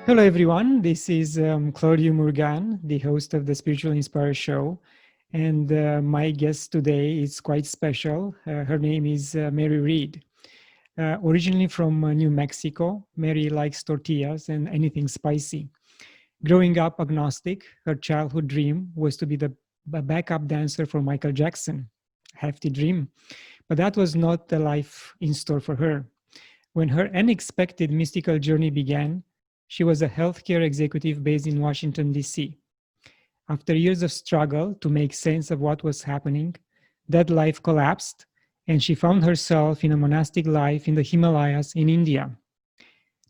Hello, everyone. This is Claudiu Murgan, the host of the Spiritual Inspire Show. And my guest today is quite special. Her name is Mary Reed. Originally from New Mexico, Mary likes tortillas and anything spicy. Growing up agnostic, her childhood dream was to be the backup dancer for Michael Jackson. Hefty dream. But that was not the life in store for her. When her unexpected mystical journey began, she was a healthcare executive based in Washington, D.C. After years of struggle to make sense of what was happening, that life collapsed, and she found herself in a monastic life in the Himalayas in India.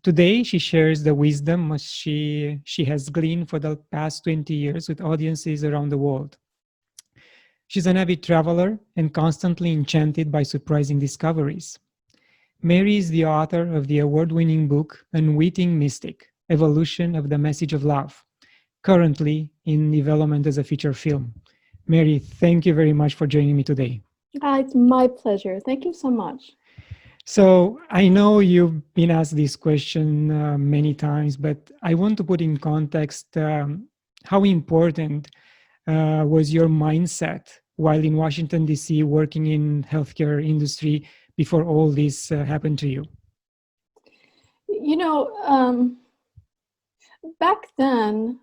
Today, she shares the wisdom she has gleaned for the past 20 years with audiences around the world. She's an avid traveler and constantly enchanted by surprising discoveries. Mary is the author of the award-winning book Unwitting Mystic, Evolution of the Message of Love, currently in development as a feature film. Mary, thank you very much for joining me today. It's my pleasure. Thank you so much. So I know you've been asked this question many times, but I want to put in context how important was your mindset while in Washington, D.C., working in healthcare industry before all this happened to you? Back then,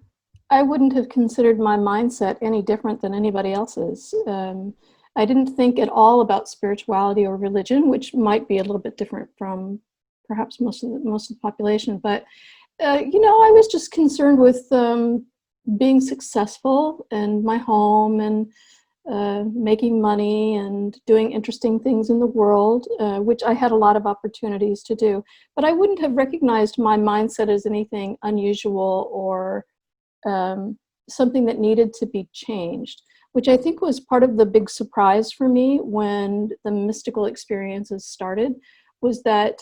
I wouldn't have considered my mindset any different than anybody else's. I didn't think at all about spirituality or religion, which might be a little bit different from perhaps most of the population. But I was just concerned with being successful in my home and making money and doing interesting things in the world, which I had a lot of opportunities to do. But I wouldn't have recognized my mindset as anything unusual or something that needed to be changed, which I think was part of the big surprise for me when the mystical experiences started, was that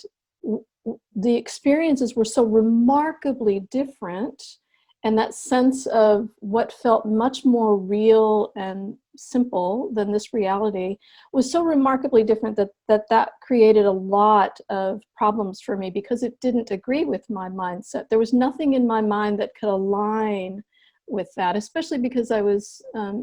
the experiences were so remarkably different, and that sense of what felt much more real and simple than this reality was so remarkably different that created a lot of problems for me, because it didn't agree with my mindset. There was nothing in my mind that could align with that, especially because I was, a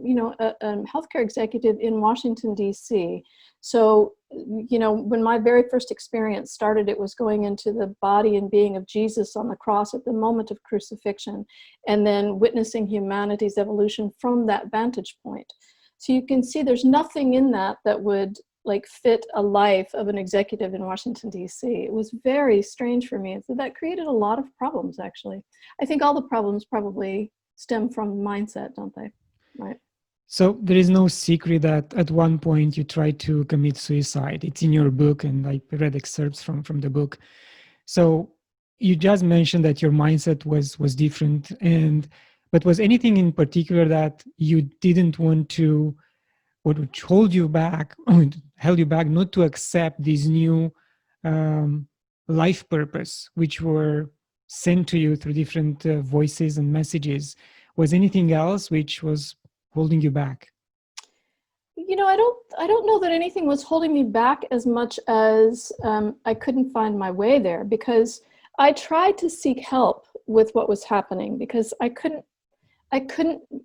healthcare executive in Washington, D.C. So, when my very first experience started, it was going into the body and being of Jesus on the cross at the moment of crucifixion, and then witnessing humanity's evolution from that vantage point. So you can see there's nothing in that would fit a life of an executive in Washington, D.C. It was very strange for me. So that created a lot of problems, actually. I think all the problems probably stem from mindset, don't they? Right. So there is no secret that at one point you tried to commit suicide. It's in your book, and I read excerpts from the book. So you just mentioned that your mindset was different, but was anything in particular that you didn't want to, or which hold you back, held you back not to accept these new life purpose, which were sent to you through different voices and messages? Was anything else which was holding you back? I don't know that anything was holding me back as much as I couldn't find my way there, because I tried to seek help with what was happening, because I couldn't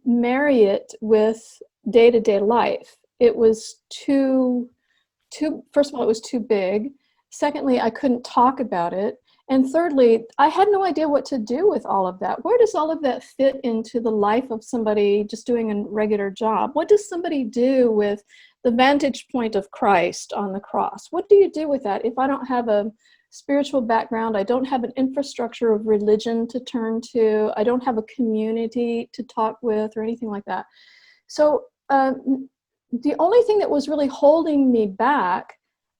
marry it with day-to-day life. It was too, first of all, it was too big. Secondly, I couldn't talk about it. And thirdly, I had no idea what to do with all of that. Where does all of that fit into the life of somebody just doing a regular job? What does somebody do with the vantage point of Christ on the cross? What do you do with that if I don't have a spiritual background? I don't have an infrastructure of religion to turn to. I don't have a community to talk with or anything like that. So the only thing that was really holding me back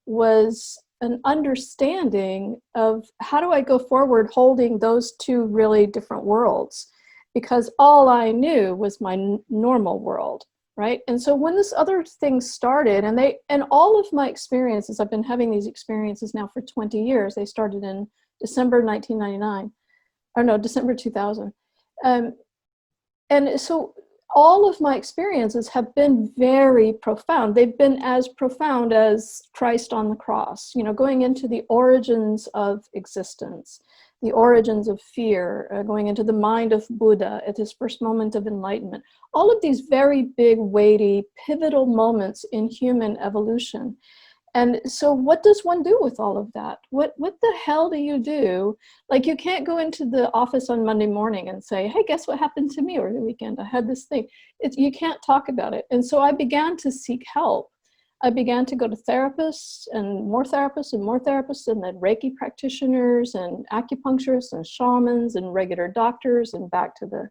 was an understanding of how do I go forward holding those two really different worlds, because all I knew was my normal world, right? And so when this other thing started, and all of my experiences, I've been having these experiences now for 20 years. They started in December 1999, or no, December 2000. And so all of my experiences have been very profound. They've been as profound as Christ on the cross, going into the origins of existence, the origins of fear, going into the mind of Buddha at his first moment of enlightenment. All of these very big, weighty, pivotal moments in human evolution. And so what does one do with all of that? What the hell do you do? Like, you can't go into the office on Monday morning and say, hey, guess what happened to me over the weekend? I had this thing. You can't talk about it. And so I began to seek help. I began to go to therapists and more therapists and more therapists, and then Reiki practitioners and acupuncturists and shamans and regular doctors, and back to the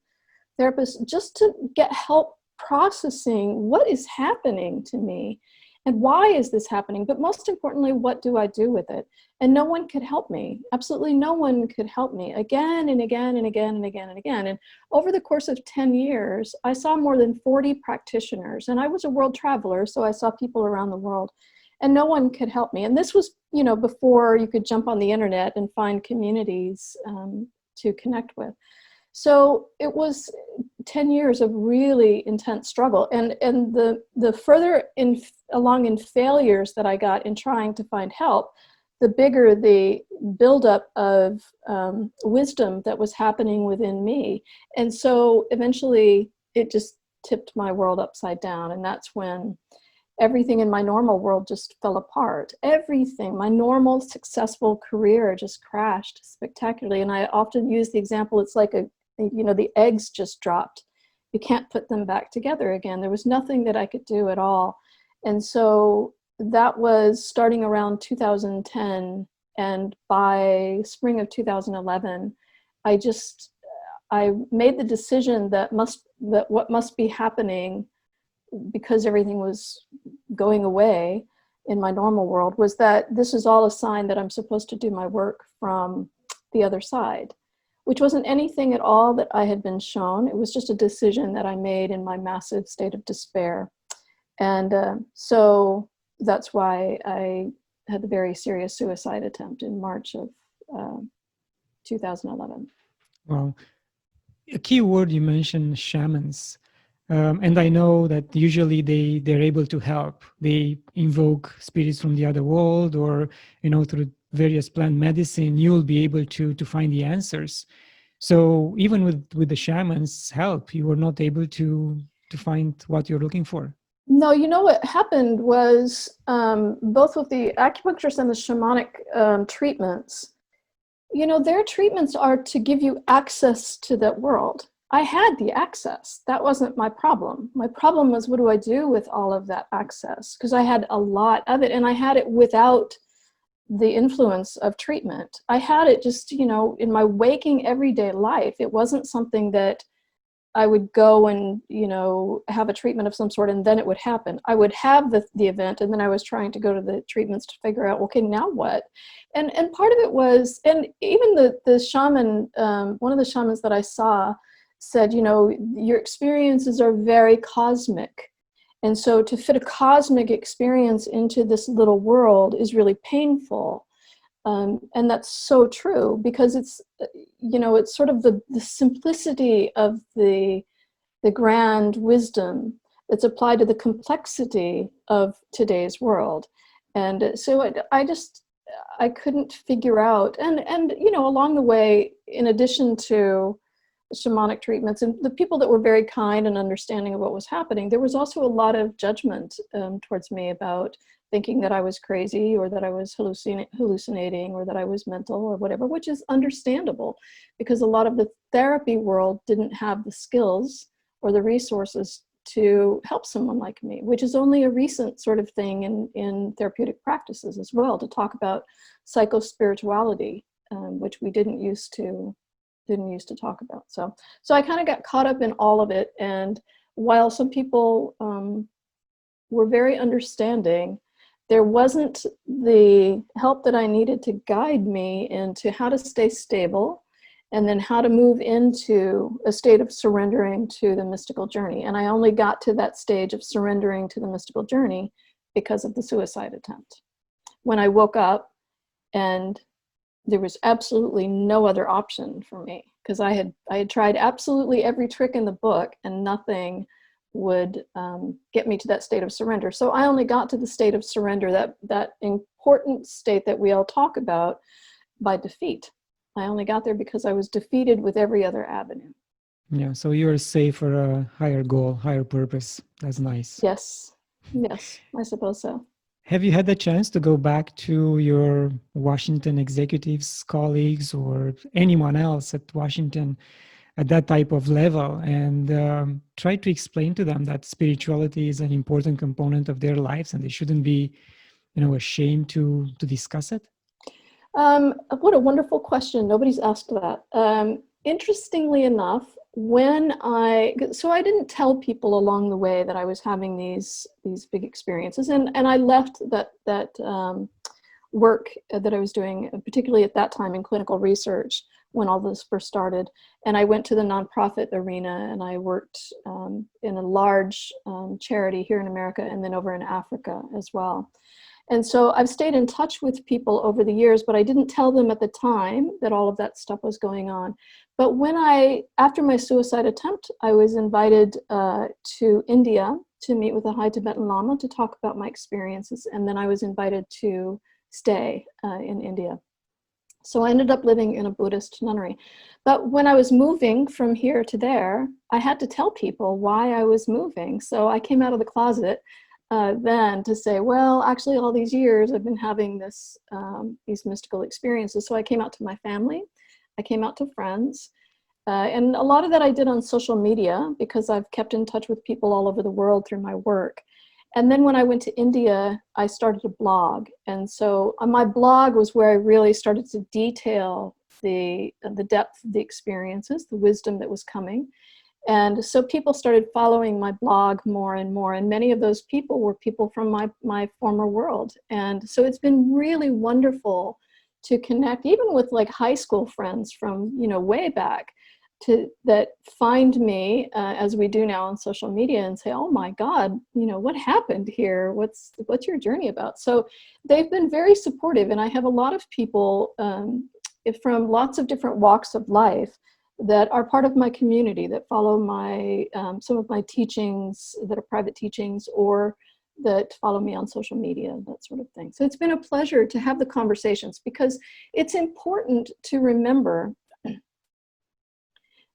therapist, just to get help processing what is happening to me and why is this happening, but most importantly, what do I do with it? And no one could help me. Absolutely no one could help me, again and again and again and again and again. And over the course of 10 years, I saw more than 40 practitioners, and I was a world traveler, so I saw people around the world, and no one could help me. And this was, before you could jump on the internet and find communities to connect with. So it was 10 years of really intense struggle. And the further along in failures that I got in trying to find help, the bigger the buildup of wisdom that was happening within me. And so eventually it just tipped my world upside down. And that's when everything in my normal world just fell apart. Everything, my normal successful career just crashed spectacularly. And I often use the example, it's like the eggs just dropped. You can't put them back together again. There was nothing that I could do at all. And so that was starting around 2010. And by spring of 2011, I made the decision that what must be happening, because everything was going away in my normal world, was that this is all a sign that I'm supposed to do my work from the other side, which wasn't anything at all that I had been shown. It was just a decision that I made in my massive state of despair. And so that's why I had the very serious suicide attempt in March of 2011. Well, a key word you mentioned, shamans. And I know that usually they're able to help. They invoke spirits from the other world, or through various plant medicine, you'll be able to find the answers. So even with the shamans' help, you were not able to find what you're looking for. No, what happened was both with the acupuncturists and the shamanic treatments, their treatments are to give you access to that world. I had the access. That wasn't my problem. My problem was, what do I do with all of that access? Because I had a lot of it, and I had it without the influence of treatment. I had it just, in my waking everyday life. It wasn't something that I would go and, have a treatment of some sort and then it would happen. I would have the event, and then I was trying to go to the treatments to figure out, okay, now what? And part of it was, and even the shaman, one of the shamans that I saw said, your experiences are very cosmic. And so to fit a cosmic experience into this little world is really painful. And that's so true, because it's, it's sort of the simplicity of the grand wisdom that's applied to the complexity of today's world. And so I couldn't figure out, and along the way, in addition to shamanic treatments and the people that were very kind and understanding of what was happening, there was also a lot of judgment towards me about thinking that I was crazy, or that I was hallucinating, or that I was mental, or whatever, which is understandable, because a lot of the therapy world didn't have the skills or the resources to help someone like me, which is only a recent sort of thing in therapeutic practices as well, to talk about psychospirituality, which we didn't used to talk about. So I kind of got caught up in all of it. And while some people were very understanding, there wasn't the help that I needed to guide me into how to stay stable, and then how to move into a state of surrendering to the mystical journey. And I only got to that stage of surrendering to the mystical journey because of the suicide attempt. When I woke up, and there was absolutely no other option for me, because I had tried absolutely every trick in the book, and nothing would get me to that state of surrender. So I only got to the state of surrender, that important state that we all talk about, by defeat. I only got there because I was defeated with every other avenue. Yeah, so you're safe for a higher goal, higher purpose. That's nice. Yes, yes, I suppose so. Have you had the chance to go back to your Washington executives, colleagues, or anyone else at Washington at that type of level and try to explain to them that spirituality is an important component of their lives and they shouldn't be, ashamed to discuss it? What a wonderful question. Nobody's asked that. Interestingly enough, so I didn't tell people along the way that I was having these big experiences, and I left that work that I was doing, particularly at that time in clinical research when all this first started, and I went to the nonprofit arena and I worked in a large charity here in America and then over in Africa as well. And so I've stayed in touch with people over the years, but I didn't tell them at the time that all of that stuff was going on. But after my suicide attempt, I was invited to India to meet with a high Tibetan Lama to talk about my experiences. And then I was invited to stay in India. So I ended up living in a Buddhist nunnery. But when I was moving from here to there, I had to tell people why I was moving. So I came out of the closet then to say, well, actually all these years I've been having these mystical experiences. So I came out to my family, I came out to friends, and a lot of that I did on social media because I've kept in touch with people all over the world through my work. And then when I went to India, I started a blog. And so on my blog was where I really started to detail the depth of the experiences, the wisdom that was coming. And so people started following my blog more and more. And many of those people were people from my former world. And so it's been really wonderful to connect, even with like high school friends from, way back, that find me as we do now on social media and say, oh my God, what happened here? What's your journey about? So they've been very supportive. And I have a lot of people from lots of different walks of life that are part of my community, that follow some of my teachings that are private teachings, or that follow me on social media, that sort of thing. So it's been a pleasure to have the conversations, because it's important to remember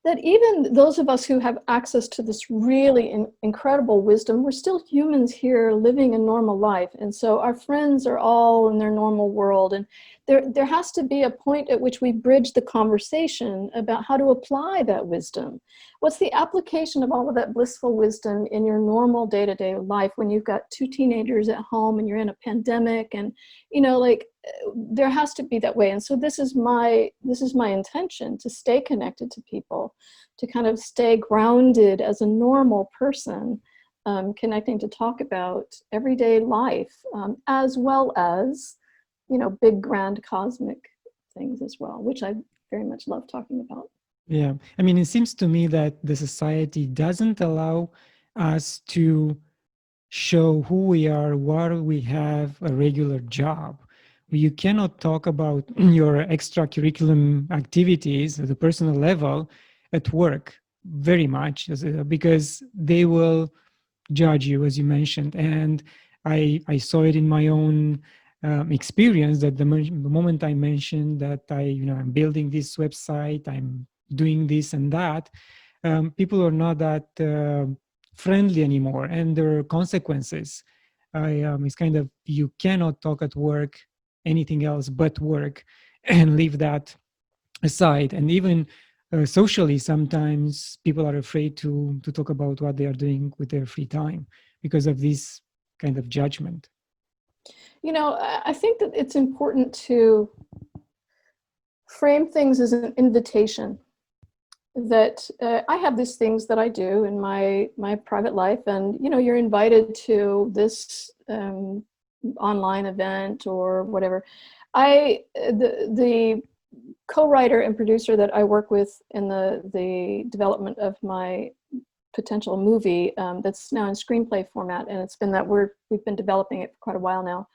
that even those of us who have access to this really incredible wisdom, we're still humans here living a normal life. And so our friends are all in their normal world. And there has to be a point at which we bridge the conversation about how to apply that wisdom. What's the application of all of that blissful wisdom in your normal day-to-day life when you've got 2 teenagers at home and you're in a pandemic, and there has to be that way. And so this is my intention, to stay connected to people, to kind of stay grounded as a normal person, connecting to talk about everyday life, as well as big, grand, cosmic things as well, which I very much love talking about. Yeah. I mean, it seems to me that the society doesn't allow us to show who we are while we have a regular job. You cannot talk about your extracurriculum activities at a personal level at work very much, because they will judge you, as you mentioned. And I saw it in my own experience that the moment I mentioned that I'm building this website, I'm doing this and that, people are not that friendly anymore, and there are consequences. It's kind of, you cannot talk at work anything else but work and leave that aside. And even socially, sometimes people are afraid to talk about what they are doing with their free time because of this kind of judgment. I think that it's important to frame things as an invitation, that I have these things that I do in my private life, and you're invited to this online event or whatever. The co-writer and producer that I work with in the development of my potential movie, that's now in screenplay format, and it's been that we've been developing it for quite a while now.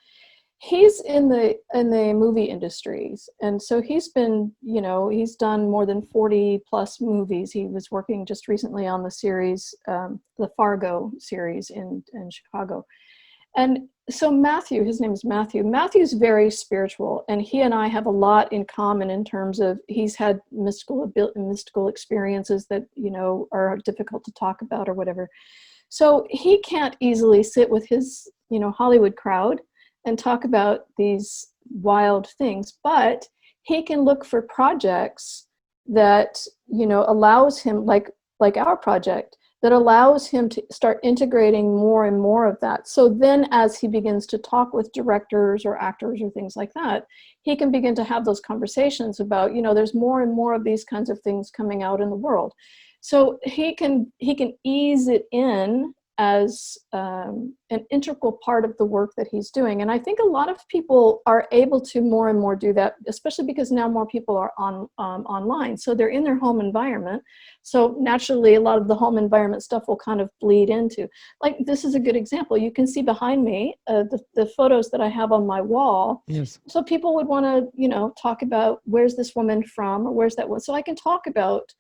He's in the movie industries, and so he's been, he's done more than 40 plus movies. He was working just recently on the series, the Fargo series in Chicago. And So Matthew, his name is Matthew. Matthew's very spiritual, and he and I have a lot in common in terms of he's had mystical experiences that, you know, are difficult to talk about or whatever. So he can't easily sit with his, you know, Hollywood crowd and talk about these wild things, but he can look for projects that, you know, allows him, like our project, that allows him to start integrating more and more of that. So then as he begins to talk with directors or actors or things like that, he can begin to have those conversations about, you know, there's more and more of these kinds of things coming out in the world. So he can ease it in as an integral part of the work that he's doing. And I think a lot of people are able to more and more do that, especially because now more people are online. So they're in their home environment. So naturally, a lot of the home environment stuff will kind of bleed into. Like, this is a good example. You can see behind me the photos that I have on my wall. Yes. So people would want to, you know, talk about, where's this woman from, or where's that one? So I can talk about,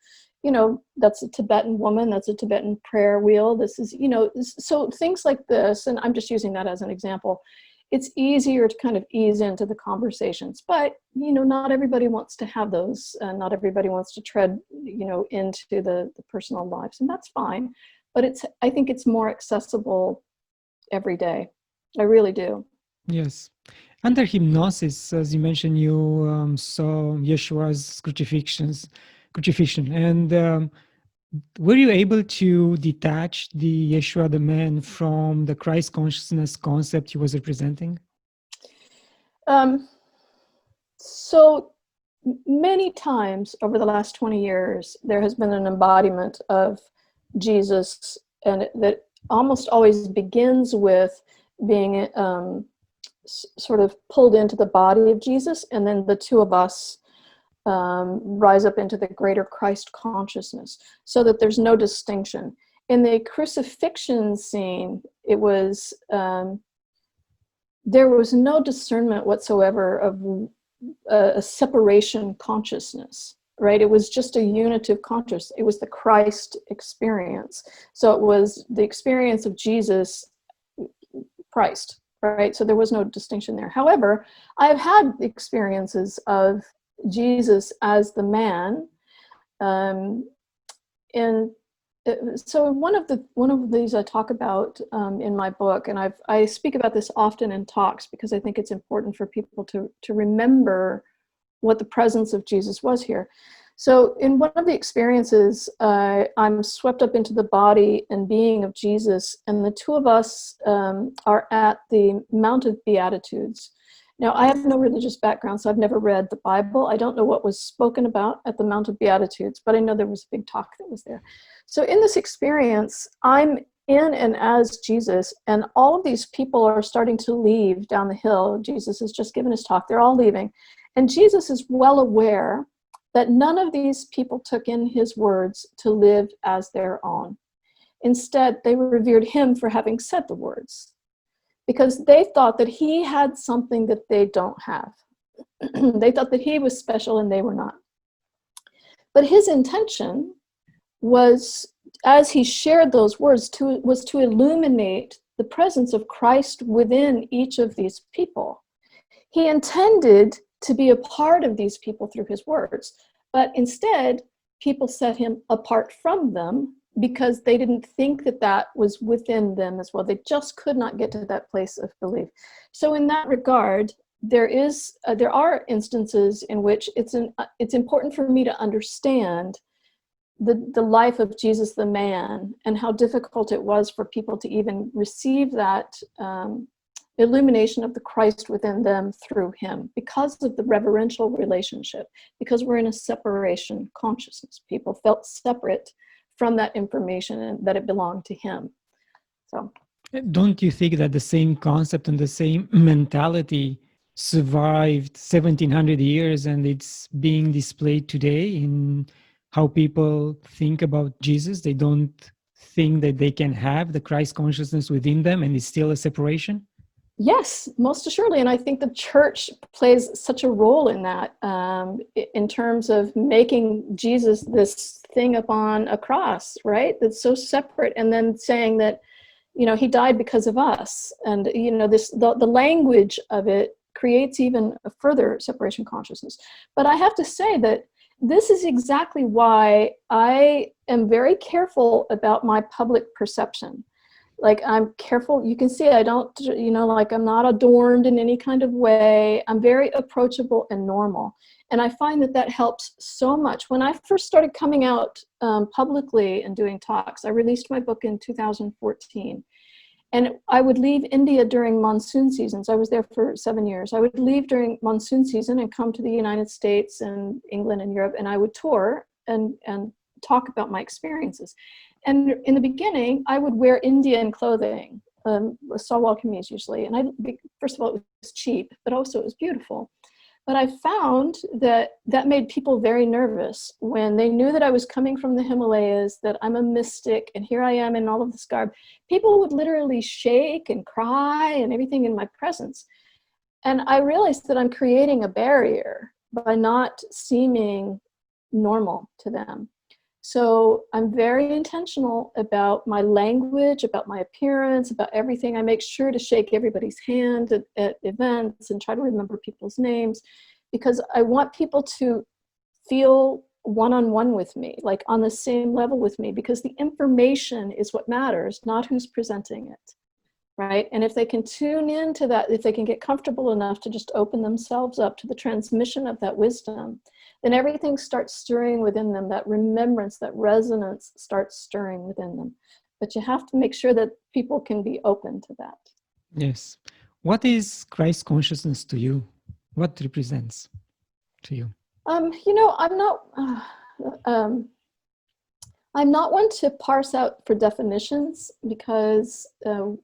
you know, that's a Tibetan woman, that's a Tibetan prayer wheel. This is, you know, so things like this, and I'm just using that as an example. It's easier to kind of ease into the conversations, but, you know, not everybody wants to have those. Not everybody wants to tread, you know, into the personal lives, and that's fine. But I think it's more accessible every day. I really do. Yes. Under hypnosis, as you mentioned, you saw Yeshua's crucifixion, and were you able to detach the Yeshua, the man, from the Christ consciousness concept he was representing? So many times over the last 20 years, there has been an embodiment of Jesus, and that almost always begins with being sort of pulled into the body of Jesus, and then the two of us rise up into the greater Christ consciousness, so that there's no distinction. In the crucifixion scene, it was there was no discernment whatsoever of a separation consciousness, right? It was just a unitive consciousness. It was the Christ experience. So it was the experience of Jesus, Christ, right? So there was no distinction there. However, I have had experiences of Jesus as the man, and so one of these I talk about in my book, and I speak about this often in talks because I think it's important for people to remember what the presence of Jesus was here. So in one of the experiences, I'm swept up into the body and being of Jesus, and the two of us are at the Mount of Beatitudes. Now, I have no religious background, so I've never read the Bible. I don't know what was spoken about at the Mount of Beatitudes, but I know there was a big talk that was there. So in this experience, I'm in and as Jesus, and all of these people are starting to leave down the hill. Jesus has just given his talk. They're all leaving. And Jesus is well aware that none of these people took in his words to live as their own. Instead, they revered him for having said the words, because they thought that he had something that they don't have. They thought that he was special and they were not. But his intention was, as he shared those words, was to illuminate the presence of Christ within each of these people. He intended to be a part of these people through his words, but instead, people set him apart from them because they didn't think that that was within them as well. They just could not get to that place of belief. So in that regard, there are instances in which it's important for me to understand the life of Jesus the man, and how difficult it was for people to even receive that illumination of the Christ within them through him, because of the reverential relationship, because we're in a separation consciousness. People felt separate from that information and that it belonged to him. So, don't you think that the same concept and the same mentality survived 1700 years, and it's being displayed today in how people think about Jesus? They don't think that they can have the Christ consciousness within them, and it's still a separation? yes, most assuredly. And I think the church plays such a role in that, in terms of making Jesus this thing upon a cross, right? That's so separate. And then saying that, he died because of us. And, the language of it creates even a further separation consciousness. But I have to say that this is exactly why I am very careful about my public perception. Like, I'm careful. You can see I don't, I'm not adorned in any kind of way. I'm very approachable and normal. And I find that helps so much. When I first started coming out publicly and doing talks, I released my book in 2014. And I would leave India during monsoon seasons. I was there for 7 years. I would leave during monsoon season and come to the United States and England and Europe, and I would tour and talk about my experiences. And in the beginning, I would wear Indian clothing, salwar kameez usually. And first of all, it was cheap, but also it was beautiful. But I found that made people very nervous when they knew that I was coming from the Himalayas, that I'm a mystic, and here I am in all of this garb. People would literally shake and cry and everything in my presence. And I realized that I'm creating a barrier by not seeming normal to them. So I'm very intentional about my language, about my appearance, about everything. I make sure to shake everybody's hand at events and try to remember people's names, because I want people to feel one-on-one with me, like on the same level with me, because the information is what matters, not who's presenting it, right? And if they can tune into that, if they can get comfortable enough to just open themselves up to the transmission of that wisdom, then everything starts stirring within them. That remembrance, that resonance starts stirring within them. But you have to make sure that people can be open to that. Yes. What is Christ consciousness to you? What represents to you? I'm not one to parse out for definitions, because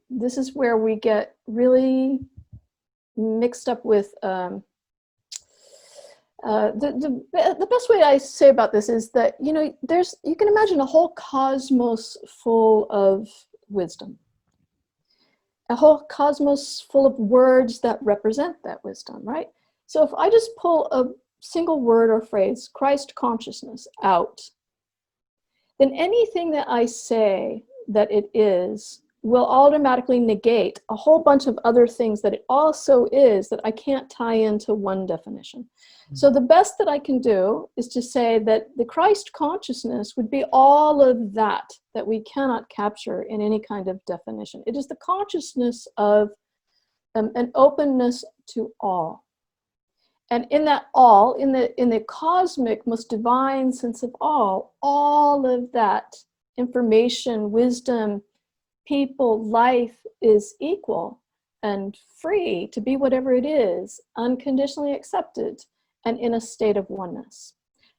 this is where we get really mixed up with the best way I say about this is that, you can imagine a whole cosmos full of wisdom, a whole cosmos full of words that represent that wisdom, right? So if I just pull a single word or phrase, Christ consciousness, out, then anything that I say that it is will automatically negate a whole bunch of other things that it also is that I can't tie into one definition. So the best that I can do is to say that the Christ consciousness would be all of that we cannot capture in any kind of definition. It is the consciousness of an openness to all. And in that all, in the cosmic, most divine sense of all of that information, wisdom, people, life is equal and free to be whatever it is, unconditionally accepted, and in a state of oneness.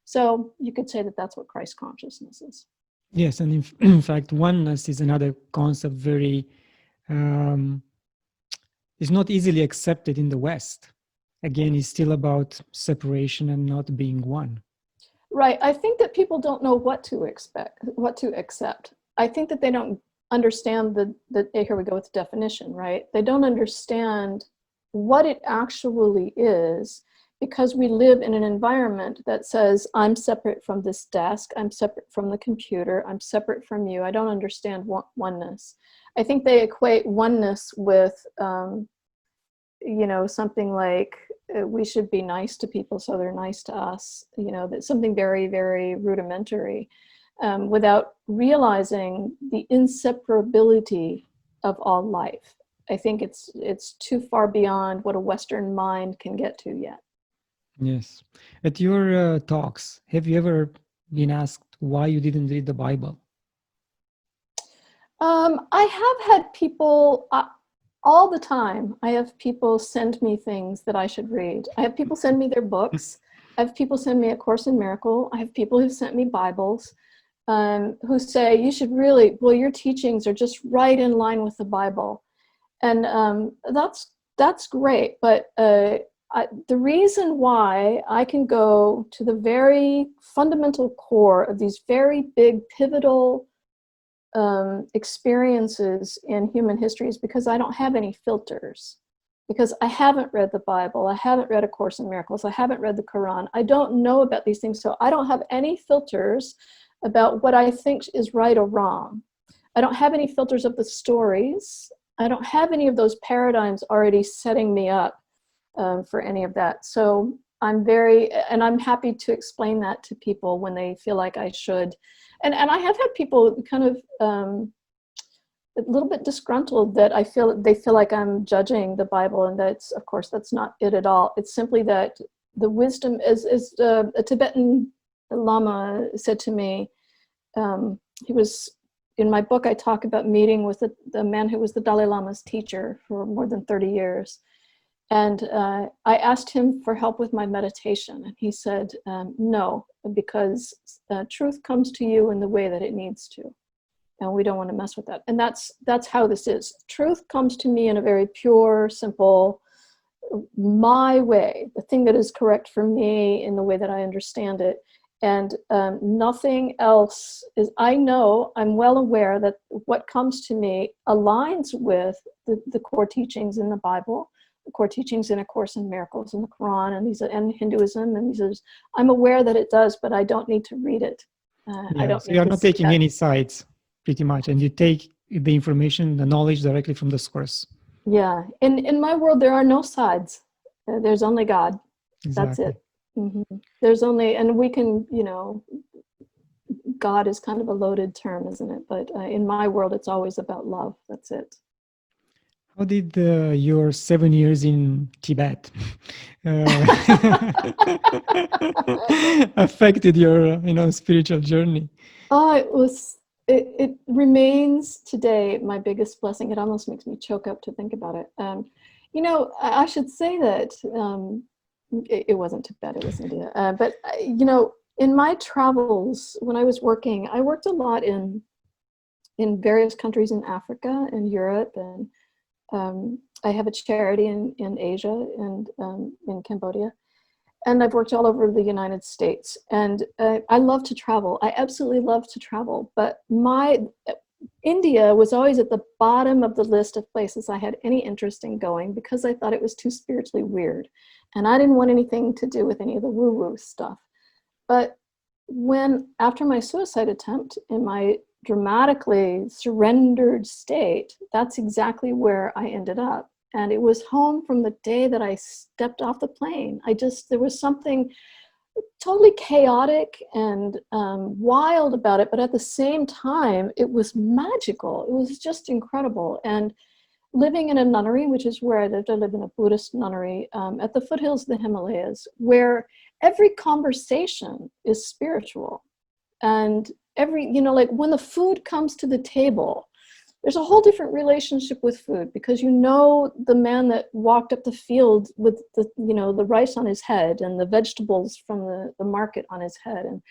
So you could say that that's what Christ consciousness is. Yes, and in fact, oneness is another concept is not easily accepted in the West. Again, it's still about separation and not being one. Right. I think that people don't know what to accept. I think that they don't understand here we go with the definition, right? They don't understand what it actually is, because we live in an environment that says, I'm separate from this desk, I'm separate from the computer, I'm separate from you. I don't understand oneness. I think they equate oneness with, something like we should be nice to people so they're nice to us. That's something very, very rudimentary, without realizing the inseparability of all life. I think it's too far beyond what a Western mind can get to yet. Yes. At your talks, have you ever been asked why you didn't read the Bible? I have had people, all the time, I have people send me things that I should read. I have people send me their books. I have people send me A Course in Miracles. I have people who sent me Bibles, who say, you should really, your teachings are just right in line with the Bible. And that's great, but the reason why I can go to the very fundamental core of these very big pivotal experiences in human history is because I don't have any filters, because I haven't read the Bible, I haven't read A Course in Miracles, I haven't read the Quran, I don't know about these things, so I don't have any filters about what I think is right or wrong. I don't have any filters of the stories. I don't have any of those paradigms already setting me up for any of that. So I'm happy to explain that to people when they feel like I should. And I have had people kind of a little bit disgruntled that they feel like I'm judging the Bible, and of course that's not it at all. It's simply that the wisdom, as a Tibetan Lama said to me, he was, in my book I talk about meeting with the man who was the Dalai Lama's teacher for more than 30 years. And I asked him for help with my meditation, and he said, no, because truth comes to you in the way that it needs to. And we don't want to mess with that. And that's how this is. Truth comes to me in a very pure, simple, my way, the thing that is correct for me in the way that I understand it. And nothing else is, I'm well aware that what comes to me aligns with the core teachings in the Bible, the core teachings in A Course in Miracles, in the Quran, and Hinduism, and I'm aware that it does, but I don't need to read it. I don't so you're need to not see taking that. any sides, pretty much, and you take the information, the knowledge directly from the source. Yeah, in my world there are no sides. There's only God. That's Exactly. it. Mm-hmm. There's only, and we can, God is kind of a loaded term, isn't it? But in my world, it's always about love. That's it. How did your 7 years in Tibet affected your, spiritual journey? Oh, it remains today my biggest blessing. It almost makes me choke up to think about it. I should say that it wasn't Tibet, it was India. But in my travels, when I was working, I worked a lot in various countries in Africa and Europe, and I have a charity in Asia and in Cambodia. And I've worked all over the United States. And I love to travel. I absolutely love to travel. But India was always at the bottom of the list of places I had any interest in going, because I thought it was too spiritually weird. And I didn't want anything to do with any of the woo-woo stuff. But after my suicide attempt, in my dramatically surrendered state, that's exactly where I ended up. And it was home from the day that I stepped off the plane. There was something totally chaotic and wild about it, but at the same time, it was magical. It was just incredible. And living in a nunnery, which is where I lived, I lived in a Buddhist nunnery at the foothills of the Himalayas, where every conversation is spiritual. And like when the food comes to the table, there's a whole different relationship with food, because the man that walked up the field with the rice on his head and the vegetables from the market on his head, and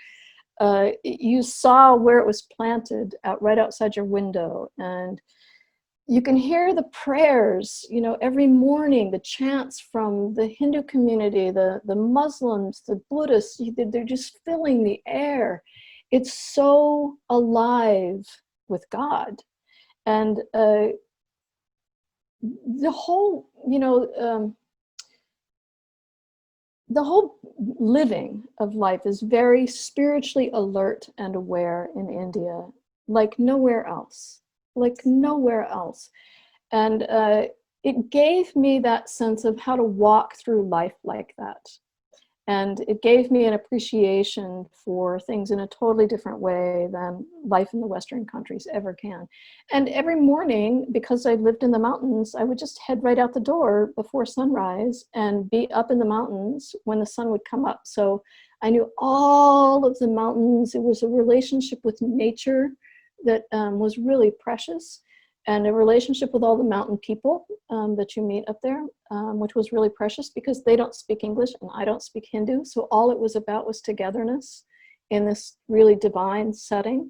you saw where it was planted right outside your window, and you can hear the prayers, every morning, the chants from the Hindu community, the Muslims, the Buddhists, they're just filling the air. It's so alive with God. And the whole, the whole living of life is very spiritually alert and aware in India, like nowhere else. And it gave me that sense of how to walk through life like that. And it gave me an appreciation for things in a totally different way than life in the Western countries ever can. And every morning, because I lived in the mountains, I would just head right out the door before sunrise and be up in the mountains when the sun would come up. So I knew all of the mountains. It was a relationship with nature that was really precious, and a relationship with all the mountain people that you meet up there, which was really precious, because they don't speak English and I don't speak Hindu. So all it was about was togetherness in this really divine setting.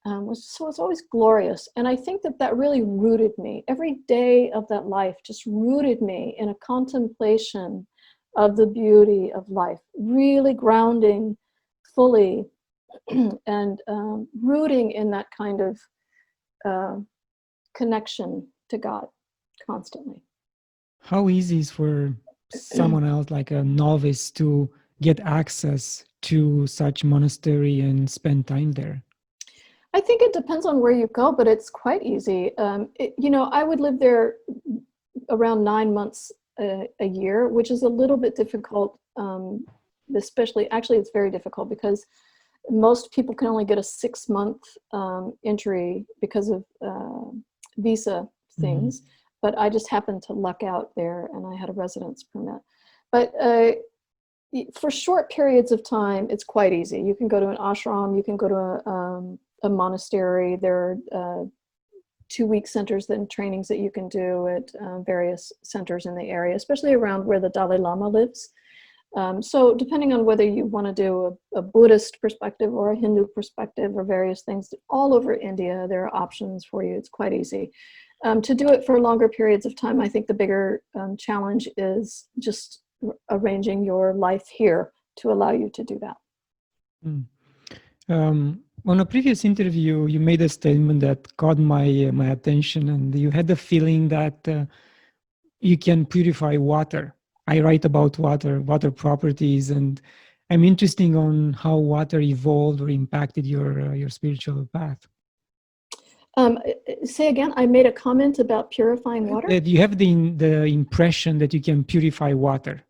So it's always glorious. And I think that really rooted me. Every day of that life just rooted me in a contemplation of the beauty of life, really grounding fully and rooting in that kind of connection to God constantly. How easy is for someone else, like a novice, to get access to such monastery and spend time there? I think it depends on where you go, but it's quite easy. I would live there around 9 months a year, which is a little bit difficult, actually it's very difficult because most people can only get a 6-month entry because of visa things, but I just happened to luck out there and I had a residence permit. But for short periods of time, it's quite easy. You can go to an ashram, you can go to a monastery. There are 2-week centers and trainings that you can do at various centers in the area, especially around where the Dalai Lama lives. So depending on whether you want to do a Buddhist perspective or a Hindu perspective or various things, all over India, there are options for you. It's quite easy. To do it for longer periods of time, I think the bigger challenge is just arranging your life here to allow you to do that. On a previous interview, you made a statement that caught my attention, and you had the feeling that you can purify water. I write about water properties, and I'm interested on how water evolved or impacted your spiritual path. Say again, I made a comment about purifying water. That you have the impression that you can purify water.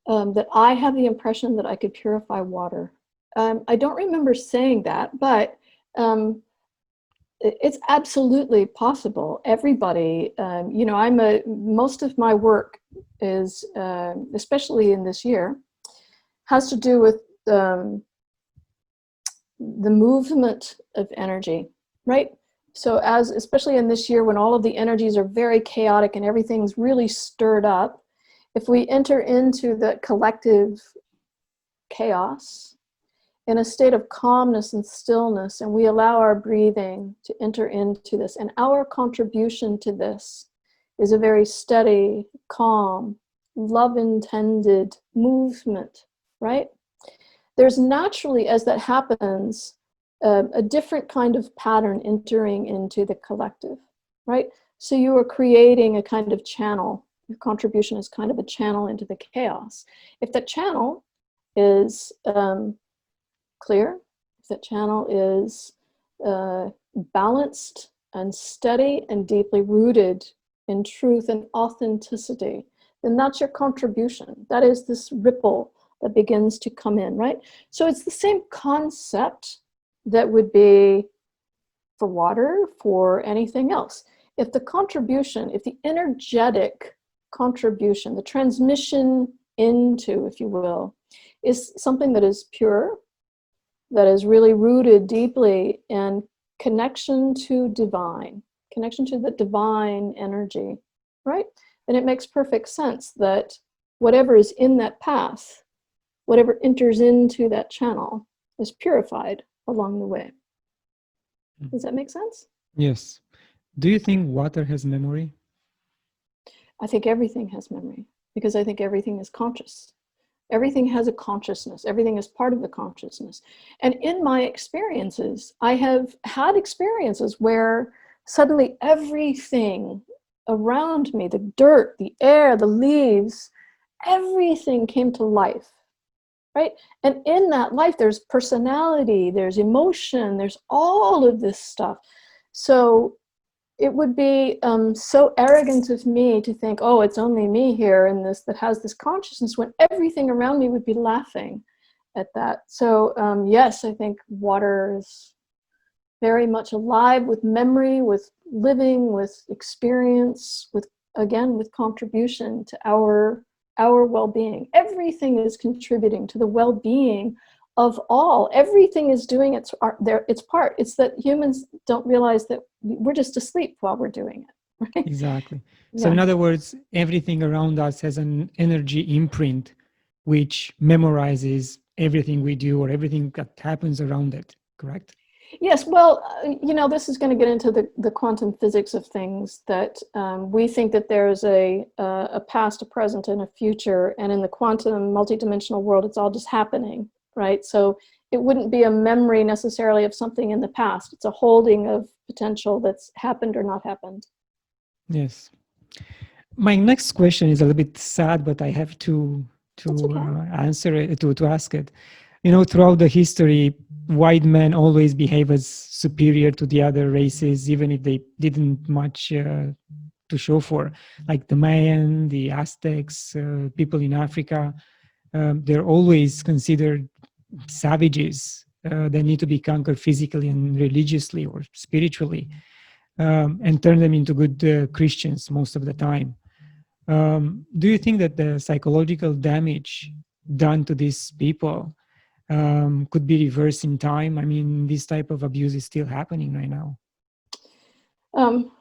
That I have the impression that I could purify water. I don't remember saying that, but it's absolutely possible. Everybody, most of my work is, especially in this year, has to do with the movement of energy, right? So especially in this year when all of the energies are very chaotic and everything's really stirred up, if we enter into the collective chaos in a state of calmness and stillness, and we allow our breathing to enter into this, and our contribution to this is a very steady, calm, love-intended movement, right? There's naturally, as that happens, a different kind of pattern entering into the collective, right? So you are creating a kind of channel. Your contribution is kind of a channel into the chaos. If that channel is clear, if that channel is balanced and steady and deeply rooted in truth and authenticity, then that's your contribution. That is this ripple that begins to come in, right? So it's the same concept that would be for water, for anything else. If the contribution, if the energetic contribution, the transmission into, if you will, is something that is pure, that is really rooted deeply in connection to divine, connection to the divine energy, right? Then it makes perfect sense that whatever is in that path, whatever enters into that channel, is purified along the way. Does that make sense? Yes. Do you think water has memory? I think everything has memory, because I think everything is conscious. Everything has a consciousness. Everything is part of the consciousness. And in my experiences, I have had experiences where suddenly everything around me, the dirt, the air, the leaves, everything came to life, right? And in that life, there's personality, there's emotion, there's all of this stuff. So it would be so arrogant of me to think, oh, it's only me here in this that has this consciousness, when everything around me would be laughing at that. So yes, I think water is very much alive with memory, with living, with experience, with, again, with contribution to our well-being. Everything is contributing to the well-being of all. Everything is doing its part. It's that humans don't realize that we're just asleep while we're doing it, right? Exactly. So in other words, everything around us has an energy imprint which memorizes everything we do or everything that happens around it, correct? Yes, well, this is going to get into the quantum physics of things, that we think that there's a past, a present, and a future, and in the quantum multidimensional world, it's all just happening, right? So it wouldn't be a memory necessarily of something in the past. It's a holding of potential that's happened or not happened. Yes. My next question is a little bit sad, but I have to okay. answer it, to ask it. Throughout the history, white men always behave as superior to the other races, even if they didn't much to show for, like the Mayan, the Aztecs, people in Africa. They're always considered savages that need to be conquered physically and religiously or spiritually, and turn them into good Christians most of the time. Do you think that the psychological damage done to these people could be reversed in time? I mean, this type of abuse is still happening right now. Um,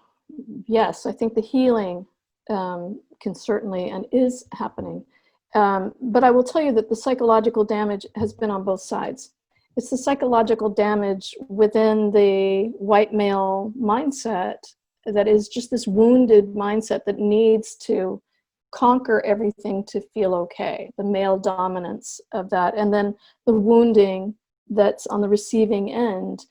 yes, I think the healing can certainly and is happening. But I will tell you that the psychological damage has been on both sides. It's the psychological damage within the white male mindset that is just this wounded mindset that needs to conquer everything to feel okay, the male dominance of that, and then the wounding that's on the receiving end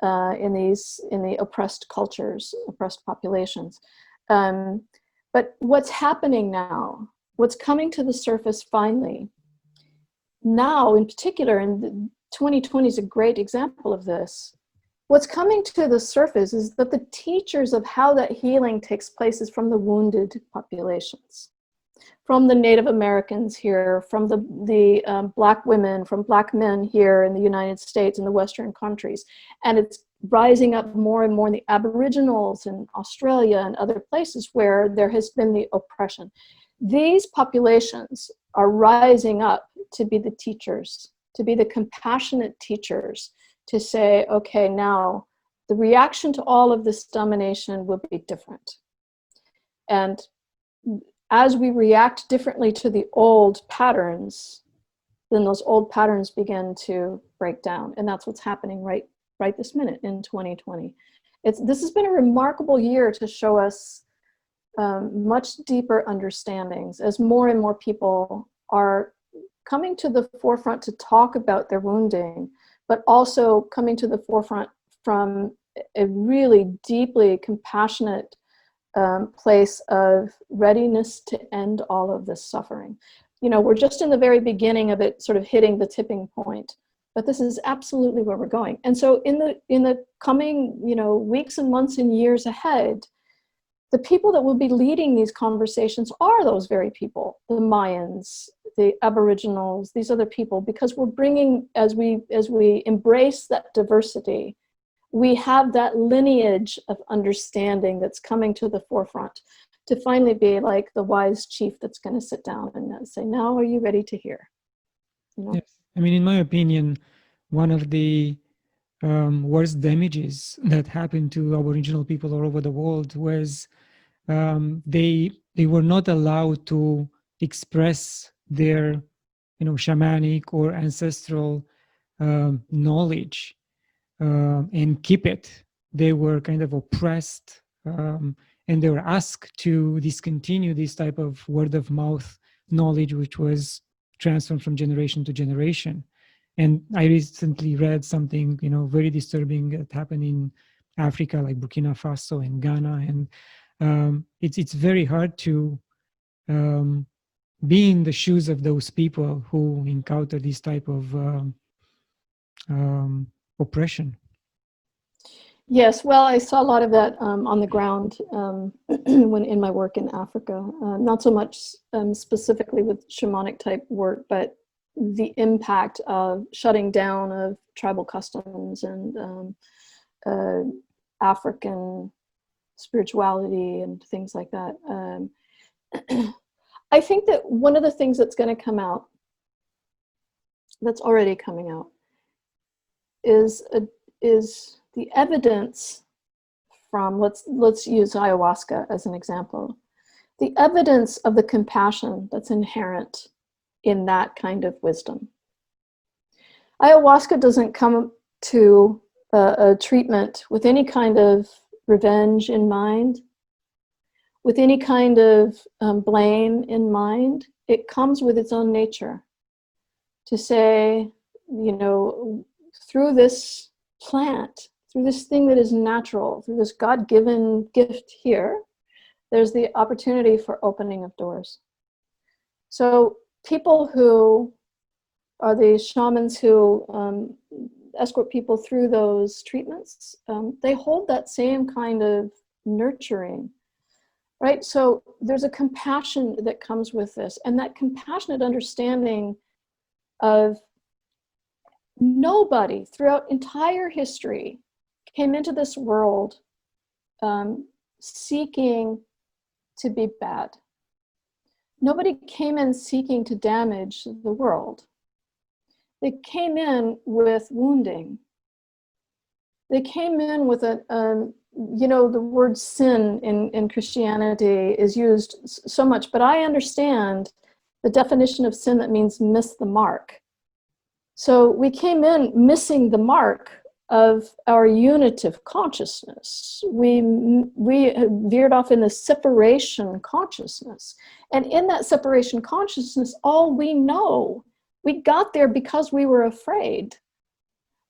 in the oppressed cultures, oppressed populations. But what's happening now, what's coming to the surface finally, now in particular, and 2020 is a great example of this, what's coming to the surface is that the teachers of how that healing takes place is from the wounded populations, from the Native Americans here, from the Black women, from Black men here in the United States and the Western countries. And it's rising up more and more in the Aboriginals in Australia and other places where there has been the oppression. These populations are rising up to be the teachers, to be the compassionate teachers, to say, okay, now the reaction to all of this domination will be different. And as we react differently to the old patterns, then those old patterns begin to break down. And that's what's happening right this minute in 2020. This has been a remarkable year to show us much deeper understandings as more and more people are coming to the forefront to talk about their wounding, but also coming to the forefront from a really deeply compassionate place of readiness to end all of this suffering. You know, we're just in the very beginning of it sort of hitting the tipping point, but this is absolutely where we're going. And so in the coming, you know, weeks and months and years ahead, the people that will be leading these conversations are those very people, the Mayans, the Aboriginals, these other people, because we're bringing, as we embrace that diversity, we have that lineage of understanding that's coming to the forefront to finally be like the wise chief that's going to sit down and say, now are you ready to hear? You know? Yes. I mean, in my opinion, one of the worst damages that happened to Aboriginal people all over the world was they were not allowed to express their, you know, shamanic or ancestral knowledge and keep it. They were kind of oppressed, and they were asked to discontinue this type of word of mouth knowledge, which was transferred from generation to generation. And I recently read something, you know, very disturbing that happened in Africa, like Burkina Faso and Ghana, and it's very hard to be in the shoes of those people who encounter this type of oppression. Yes, well, I saw a lot of that on the ground when in my work in Africa. Not so much specifically with shamanic type work, but the impact of shutting down of tribal customs and African spirituality and things like that. I think that one of the things that's going to come out, that's already coming out, is the evidence from, let's use ayahuasca as an example, the evidence of the compassion that's inherent in that kind of wisdom. Ayahuasca doesn't come to a treatment with any kind of revenge in mind, with any kind of blame in mind. It comes with its own nature to say, you know, through this plant, through this thing that is natural, through this God-given gift here, there's the opportunity for opening of doors. So people who are the shamans who escort people through those treatments, they hold that same kind of nurturing, right? So there's a compassion that comes with this, and that compassionate understanding of nobody throughout entire history came into this world seeking to be bad. Nobody came in seeking to damage the world. They came in with wounding. They came in with the word sin in Christianity is used so much, but I understand the definition of sin that means miss the mark. So we came in missing the mark of our unitive consciousness. We veered off in the separation consciousness. And in that separation consciousness, all we know, we got there because we were afraid.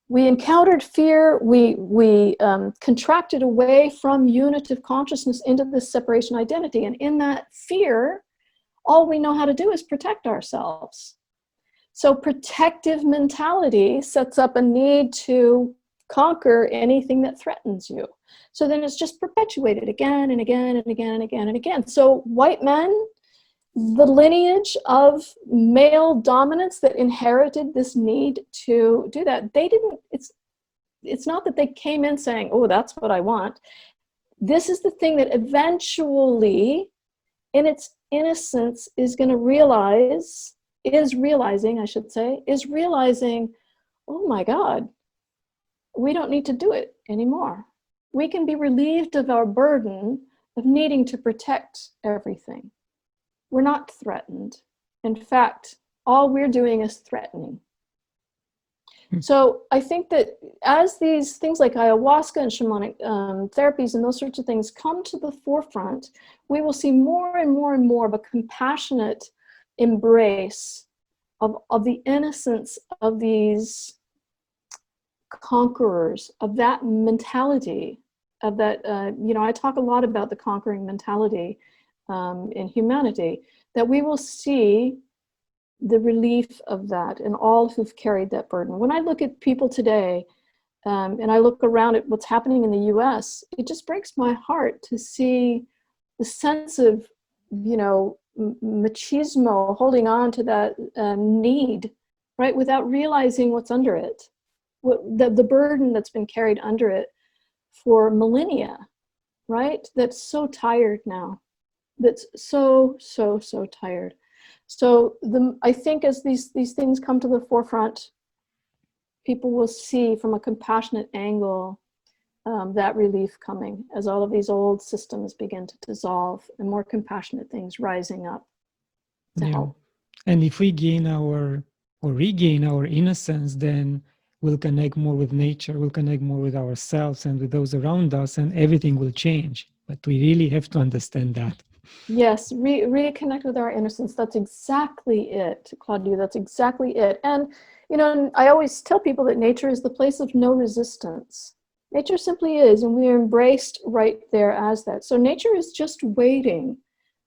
We encountered fear, we contracted away from unitive consciousness into this separation identity. And in that fear, all we know how to do is protect ourselves. So protective mentality sets up a need to conquer anything that threatens you. So then it's just perpetuated again and again and again and again and again. So white men, the lineage of male dominance that inherited this need to do that, it's not that they came in saying, oh, that's what I want. This is the thing that eventually, in its innocence, is realizing, oh my God, we don't need to do it anymore. We can be relieved of our burden of needing to protect everything. We're not threatened. In fact, all we're doing is threatening. So I think that as these things like ayahuasca and shamanic therapies and those sorts of things come to the forefront, we will see more and more and more of a compassionate embrace of the innocence of these conquerors, of that mentality, of that, I talk a lot about the conquering mentality in humanity, that we will see the relief of that in all who've carried that burden. When I look at people today, and I look around at what's happening in the US, it just breaks my heart to see the sense of, machismo holding on to that need, right, without realizing what's under it, the burden that's been carried under it for millennia, right? That's so tired now. That's so tired. So I think as these things come to the forefront, people will see from a compassionate angle that relief coming as all of these old systems begin to dissolve and more compassionate things rising up to help. And if we gain or regain our innocence, then we'll connect more with nature, we'll connect more with ourselves and with those around us, and everything will change. But we really have to understand that. Yes, reconnect with our innocence. That's exactly it, Claudiu. That's exactly it. And, I always tell people that nature is the place of no resistance. Nature simply is, and we are embraced right there as that. So nature is just waiting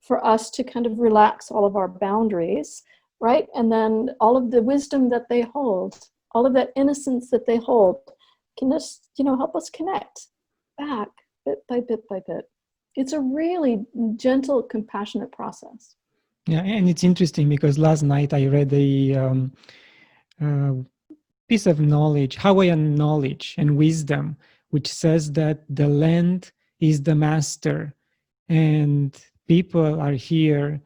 for us to kind of relax all of our boundaries, right? And then all of the wisdom that they hold, all of that innocence that they hold, can just, help us connect back bit by bit by bit. It's a really gentle, compassionate process. Yeah, and it's interesting because last night I read a piece of knowledge, Hawaiian knowledge and wisdom, which says that the land is the master and people are here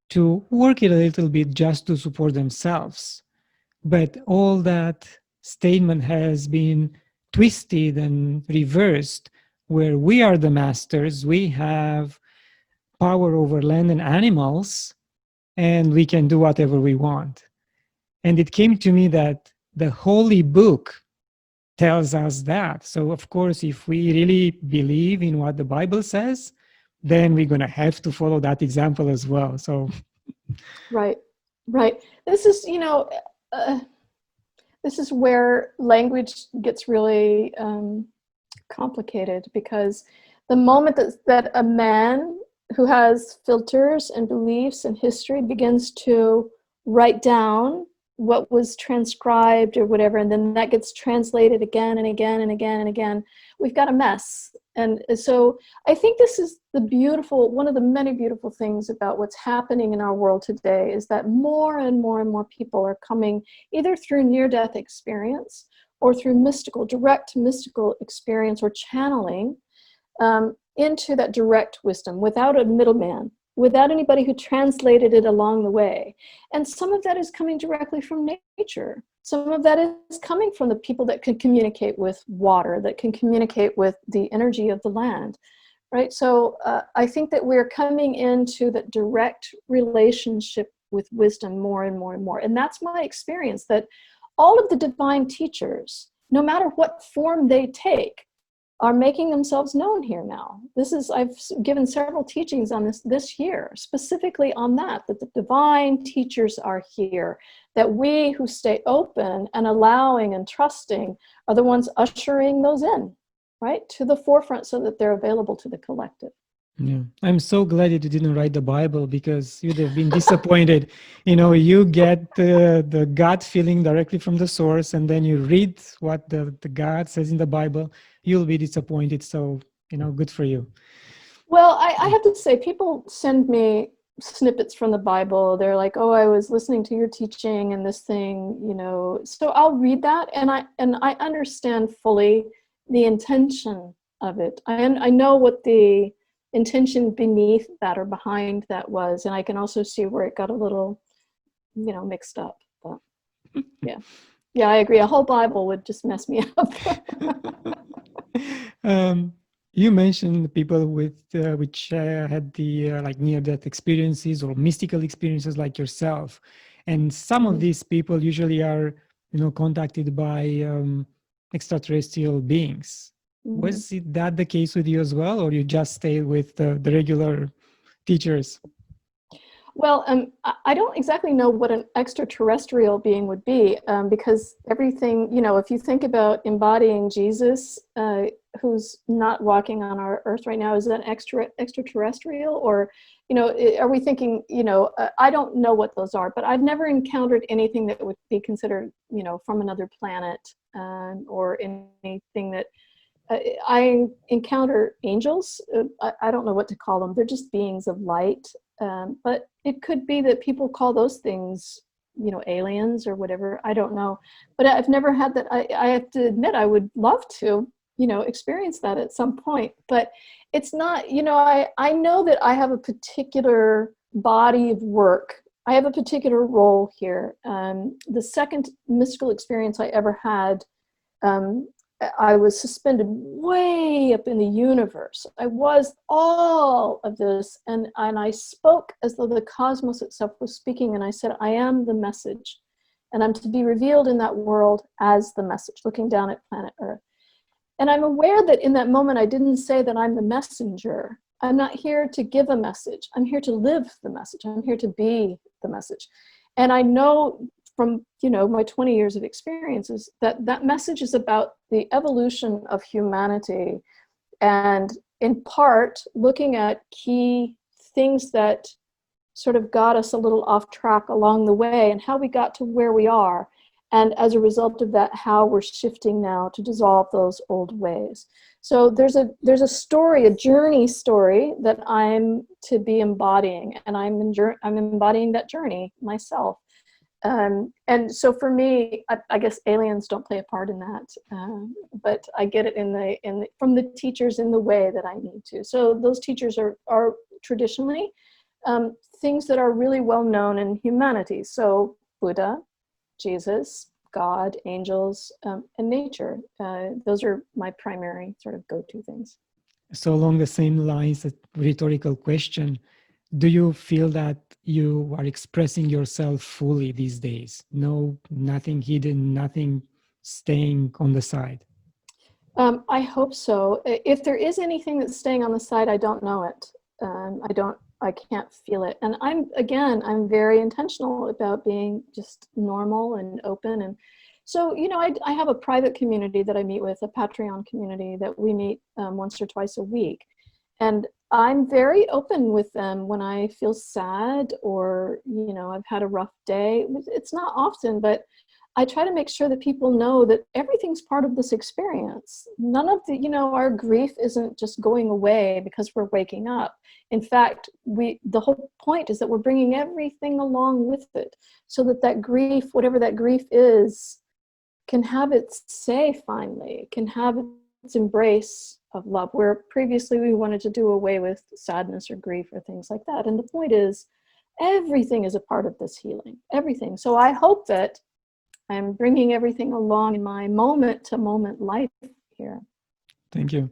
to work it a little bit just to support themselves. But all that statement has been twisted and reversed, where we are the masters, we have power over land and animals, and we can do whatever we want. And it came to me that the Holy Book tells us that. So, of course, if we really believe in what the Bible says, then we're going to have to follow that example as well. So, right. This is, this is where language gets really complicated, because the moment that a man who has filters and beliefs and history begins to write down what was transcribed or whatever, and then that gets translated again and again and again and again, we've got a mess. And so I think this is one of the many beautiful things about what's happening in our world today, is that more and more and more people are coming either through near-death experience or through direct mystical experience or channeling into that direct wisdom without a middleman, without anybody who translated it along the way. And some of that is coming directly from nature. Some of that is coming from the people that can communicate with water, that can communicate with the energy of the land, right? So I think that we're coming into that direct relationship with wisdom more and more and more. And that's my experience, that all of the divine teachers, no matter what form they take, are making themselves known here now. I've given several teachings on this year, specifically on that the divine teachers are here, that we who stay open and allowing and trusting are the ones ushering those in, right, to the forefront so that they're available to the collective. Yeah, I'm so glad that you didn't write the Bible, because you'd have been disappointed. You get the gut feeling directly from the source, and then you read what the God says in the Bible, you'll be disappointed. So, good for you. Well, I have to say, people send me snippets from the Bible. They're like, oh, I was listening to your teaching and this thing, so I'll read that, and I understand fully the intention of it. I know what the intention beneath that or behind that was, and I can also see where it got a little mixed up. But yeah, I agree, a whole Bible would just mess me up. You mentioned people which had the like near-death experiences or mystical experiences like yourself, and some of these people usually are contacted by extraterrestrial beings. Was that the case with you as well, or you just stayed with the regular teachers? Well, I don't exactly know what an extraterrestrial being would be, because everything, if you think about embodying Jesus, who's not walking on our earth right now, is that extraterrestrial? Or, are we thinking, I don't know what those are, but I've never encountered anything that would be considered, from another planet, or anything that, I encounter angels. I don't know what to call them. They're just beings of light. But it could be that people call those things, aliens or whatever. I don't know. But I've never had that. I have to admit, I would love to, experience that at some point. But it's not, I know that I have a particular body of work. I have a particular role here. The second mystical experience I ever had, I was suspended way up in the universe. I was all of this, and I spoke as though the cosmos itself was speaking, and I said, I am the message, and I'm to be revealed in that world as the message, looking down at planet Earth. And I'm aware that in that moment, I didn't say that I'm the messenger. I'm not here to give a message. I'm here to live the message. I'm here to be the message. And I know from my 20 years of experiences that message is about the evolution of humanity, and in part looking at key things that sort of got us a little off track along the way, and how we got to where we are, and as a result of that, how we're shifting now to dissolve those old ways. So there's a story, a journey story that I'm to be embodying, and I'm embodying that journey myself. And so for me, I guess aliens don't play a part in that, but I get it from the teachers in the way that I need to. So those teachers are traditionally things that are really well known in humanity. So Buddha, Jesus, God, angels, and nature. Those are my primary sort of go-to things. So along the same lines, a rhetorical question. Do you feel that you are expressing yourself fully these days? No, nothing hidden, nothing staying on the side? I hope so. If there is anything that's staying on the side, I don't know it. I can't feel it. And I'm very intentional about being just normal and open. And so, I have a private community that I meet with, a Patreon community that we meet once or twice a week. And I'm very open with them when I feel sad or, you know, I've had a rough day. It's not often, but I try to make sure that people know that everything's part of this experience. None of the, you know, our grief isn't just going away because we're waking up. In fact, the whole point is that we're bringing everything along with it, so that that grief, whatever that grief is, can have its say finally, can have its embrace of love, where previously we wanted to do away with sadness or grief or things like that. And the point is, everything is a part of this healing, everything. So I hope that I'm bringing everything along in my moment-to-moment life here. Thank you.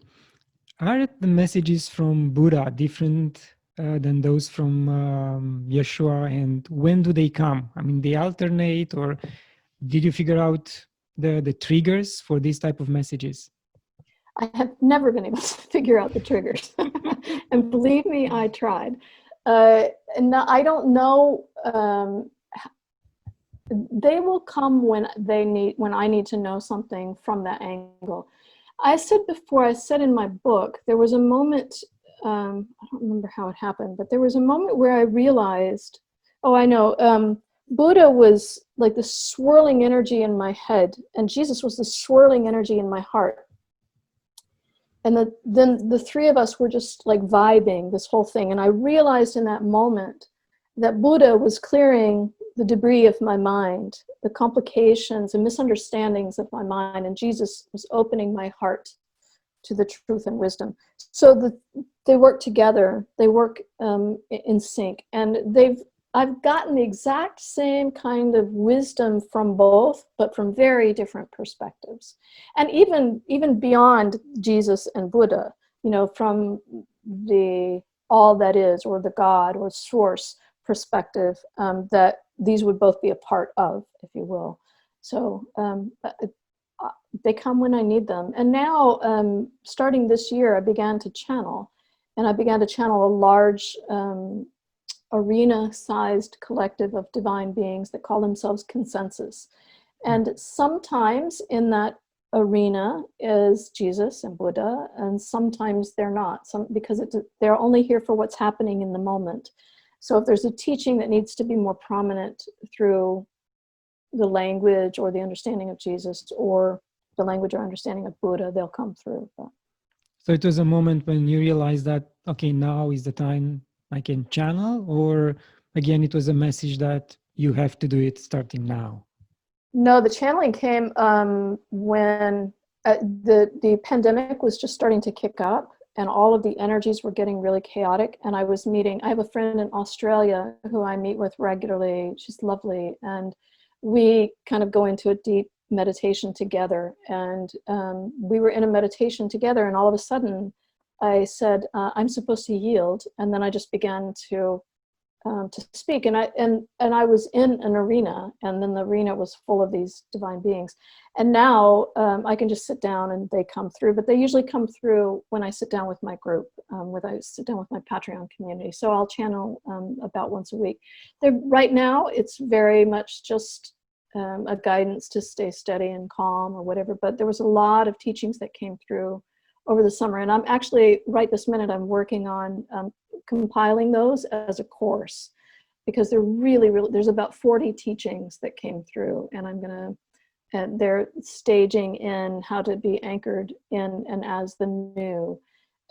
Are the messages from Buddha different than those from Yeshua, and when do they come? I mean, they alternate, or did you figure out the triggers for these type of messages? I have never been able to figure out the triggers. And believe me, I tried. And I don't know. They will come when I need to know something from that angle. I said before, I said in my book, there was a moment, I don't remember how it happened, but there was a moment where I realized, oh, I know, Buddha was like the swirling energy in my head, and Jesus was the swirling energy in my heart. And then the three of us were just like vibing this whole thing. And I realized in that moment that Buddha was clearing the debris of my mind, the complications and misunderstandings of my mind, and Jesus was opening my heart to the truth and wisdom. So they work together, they work in sync, and I've gotten the exact same kind of wisdom from both, but from very different perspectives. And even beyond Jesus and Buddha, you know, from the all that is, or the God or source perspective, that these would both be a part of, if you will. So they come when I need them. And now, starting this year, I began to channel. And I began to channel a large arena-sized collective of divine beings that call themselves consensus. And sometimes in that arena is Jesus and Buddha, and sometimes they're not, because they're only here for what's happening in the moment. So if there's a teaching that needs to be more prominent through the language or the understanding of Jesus, or the language or understanding of Buddha, they'll come through. So it was a moment when you realized that, okay, now is the time I can channel, or again, it was a message that you have to do it starting now? No, the channeling came when the pandemic was just starting to kick up, and all of the energies were getting really chaotic. And I have a friend in Australia who I meet with regularly. She's lovely. And we kind of go into a deep meditation together. And we were in a meditation together, and all of a sudden I said, I'm supposed to yield. And then I just began to speak, and I was in an arena, and then the arena was full of these divine beings. And now I can just sit down and they come through, but they usually come through when I sit down with my group, when I sit down with my Patreon community. So I'll channel about once a week. Right now, it's very much just a guidance to stay steady and calm or whatever, but there was a lot of teachings that came through over the summer. And I'm actually, right this minute, I'm working on compiling those as a course, because they're really, there's about 40 teachings that came through, and they're staging in how to be anchored in and as the new.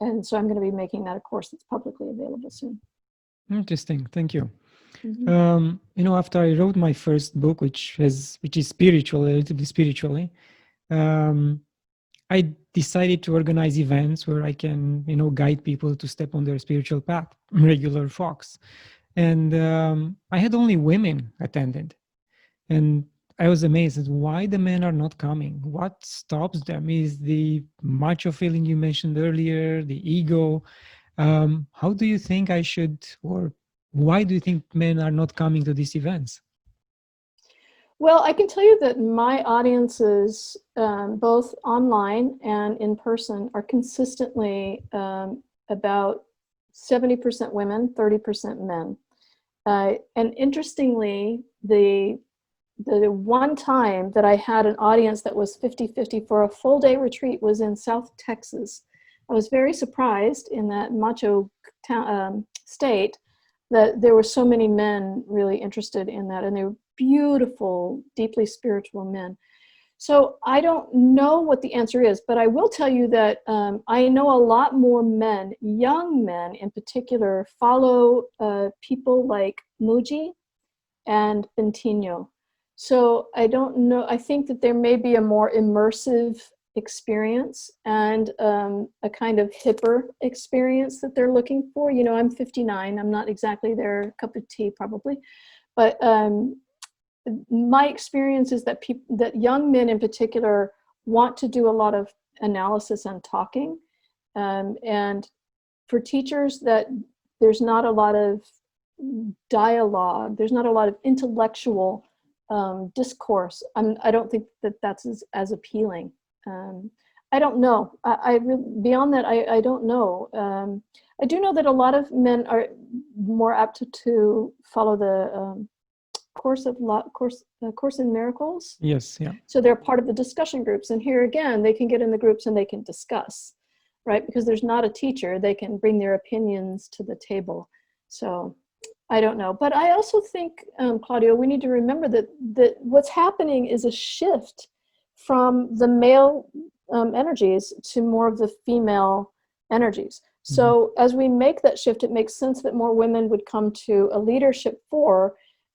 And so I'm going to be making that a course that's publicly available soon. Interesting. Thank you. Mm-hmm. After I wrote my first book, which is spiritual, relatively spiritually, I decided to organize events where I can, guide people to step on their spiritual path, regular walks. And I had only women attended. And I was amazed at why the men are not coming. What stops them? Is the macho feeling you mentioned earlier, the ego? How do you think I should, or why do you think men are not coming to these events? Well, I can tell you that my audiences, both online and in person, are consistently about 70% women, 30% men. And interestingly, the one time that I had an audience that was 50-50 for a full day retreat was in South Texas. I was very surprised in that macho state, that there were so many men really interested in that, and they were beautiful, deeply spiritual men. So I don't know what the answer is, but I will tell you that I know a lot more men, young men in particular, follow people like Muji and Bentinho. So I don't know, I think that there may be a more immersive experience and a kind of hipper experience that they're looking for. You know, I'm 59, I'm not exactly their cup of tea probably, but my experience is that that young men in particular want to do a lot of analysis and talking, and for teachers that there's not a lot of dialogue, there's not a lot of intellectual discourse. I don't think that that's as appealing. I don't know. Beyond that, I don't know. I do know that a lot of men are more apt to follow the Course in Miracles. Yes, yeah. So they're part of the discussion groups, and here again, they can get in the groups and they can discuss, right? Because there's not a teacher, they can bring their opinions to the table. So I don't know, but I also think, Claudio, we need to remember that what's happening is a shift from the male energies to more of the female energies. So as we make that shift, it makes sense that more women would come to a leadership